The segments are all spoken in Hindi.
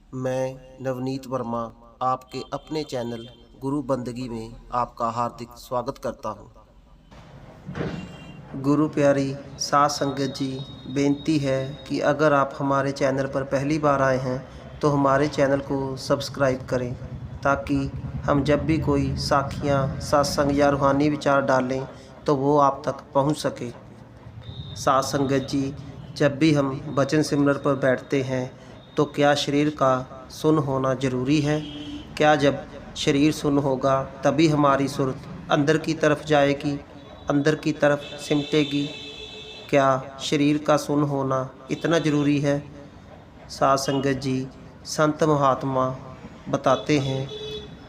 मैं नवनीत वर्मा आपके अपने चैनल गुरु बंदगी में आपका हार्दिक स्वागत करता हूं। गुरु प्यारी साध संगत जी, बेनती है कि अगर आप हमारे चैनल पर पहली बार आए हैं तो हमारे चैनल को सब्सक्राइब करें, ताकि हम जब भी कोई साखियाँ, सत्संग या रूहानी विचार डालें तो वो आप तक पहुंच सके। साध संगत जी, जब भी हम भजन सिमरन पर बैठते हैं तो क्या शरीर का सुन्न होना ज़रूरी है? क्या जब शरीर सुन्न होगा तभी हमारी सुरत अंदर की तरफ जाएगी, अंदर की तरफ सिमटेगी? क्या शरीर का सुन्न होना इतना ज़रूरी है? साध संगत जी, संत महात्मा बताते हैं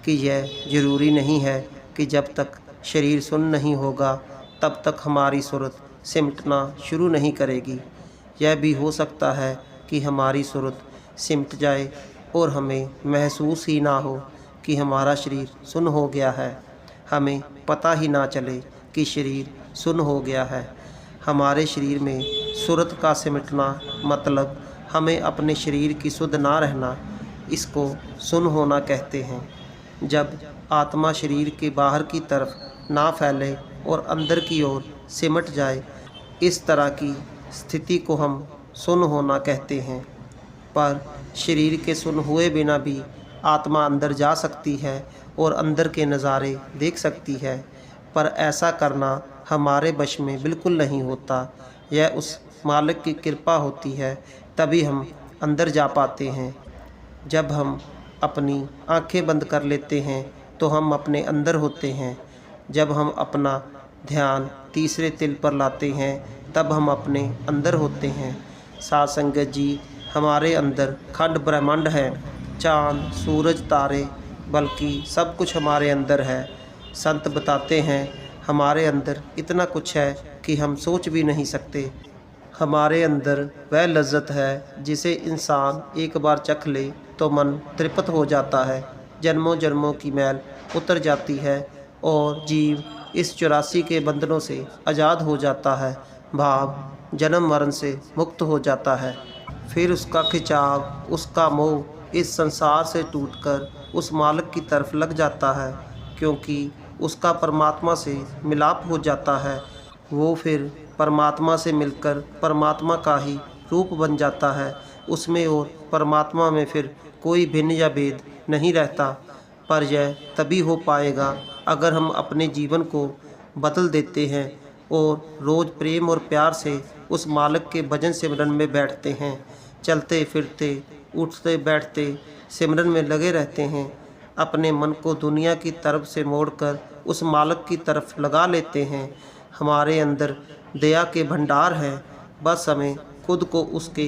कि यह ज़रूरी नहीं है कि जब तक शरीर सुन्न नहीं होगा तब तक हमारी सुरत सिमटना शुरू नहीं करेगी। यह भी हो सकता है कि हमारी सुरत सिमट जाए और हमें महसूस ही ना हो कि हमारा शरीर सुन्न हो गया है, हमें पता ही ना चले कि शरीर सुन्न हो गया है। हमारे शरीर में सुरत का सिमटना मतलब हमें अपने शरीर की सुध ना रहना, इसको सुन्न होना कहते हैं। जब आत्मा शरीर के बाहर की तरफ ना फैले और अंदर की ओर सिमट जाए, इस तरह की स्थिति को हम सुन्न होना कहते हैं। पर शरीर के सुन्न हुए बिना भी आत्मा अंदर जा सकती है और अंदर के नज़ारे देख सकती है, पर ऐसा करना हमारे वश में बिल्कुल नहीं होता। यह उस मालिक की कृपा होती है, तभी हम अंदर जा पाते हैं। जब हम अपनी आंखें बंद कर लेते हैं तो हम अपने अंदर होते हैं। जब हम अपना ध्यान तीसरे तिल पर लाते हैं तब हम अपने अंदर होते हैं। साध संगत जी, हमारे अंदर खंड ब्रह्मांड है, चाँद, सूरज, तारे, बल्कि सब कुछ हमारे अंदर है। संत बताते हैं हमारे अंदर इतना कुछ है कि हम सोच भी नहीं सकते। हमारे अंदर वह लज्जत है जिसे इंसान एक बार चख ले तो मन तृप्त हो जाता है, जन्मों जन्मों की मैल उतर जाती है और जीव इस 84 के बंधनों से आज़ाद हो जाता है, भाव जन्म मरण से मुक्त हो जाता है। फिर उसका खिंचाव, उसका मोह इस संसार से टूटकर उस मालिक की तरफ लग जाता है, क्योंकि उसका परमात्मा से मिलाप हो जाता है। वो फिर परमात्मा से मिलकर परमात्मा का ही रूप बन जाता है। उसमें और परमात्मा में फिर कोई भिन्न या भेद नहीं रहता। पर यह तभी हो पाएगा अगर हम अपने जीवन को बदल देते हैं और रोज़ प्रेम और प्यार से उस मालिक के भजन सिमरन में बैठते हैं, चलते फिरते, उठते बैठते सिमरन में लगे रहते हैं, अपने मन को दुनिया की तरफ से मोड़कर उस मालिक की तरफ लगा लेते हैं। हमारे अंदर दया के भंडार हैं, बस हमें खुद को उसके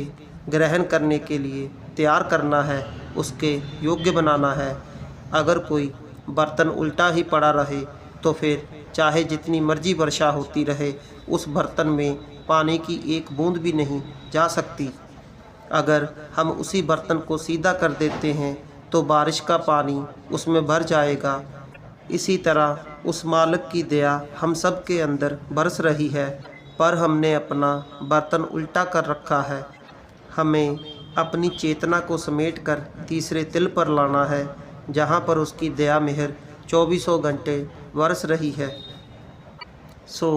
ग्रहण करने के लिए तैयार करना है, उसके योग्य बनाना है। अगर कोई बर्तन उल्टा ही पड़ा रहे तो फिर चाहे जितनी मर्जी वर्षा होती रहे, उस बर्तन में पानी की एक बूंद भी नहीं जा सकती। अगर हम उसी बर्तन को सीधा कर देते हैं तो बारिश का पानी उसमें भर जाएगा। इसी तरह उस मालिक की दया हम सब के अंदर बरस रही है, पर हमने अपना बर्तन उल्टा कर रखा है। हमें अपनी चेतना को समेटकर तीसरे तिल पर लाना है, जहाँ पर उसकी दया मेहर 24 घंटे बरस रही है। सो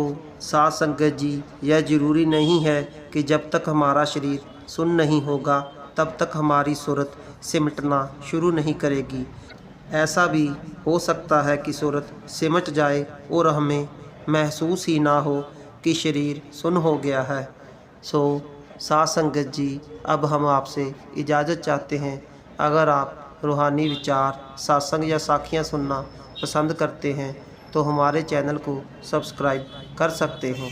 साध संगत जी, यह ज़रूरी नहीं है कि जब तक हमारा शरीर सुन्न नहीं होगा तब तक हमारी सुरत सिमटना शुरू नहीं करेगी। ऐसा भी हो सकता है कि सुरत सिमट जाए और हमें महसूस ही ना हो कि शरीर सुन्न हो गया है। सो साध संगत जी, अब हम आपसे इजाज़त चाहते हैं। अगर आप रूहानी विचार, सत्संग या साखियाँ सुनना पसंद करते हैं तो हमारे चैनल को सब्सक्राइब कर सकते हैं।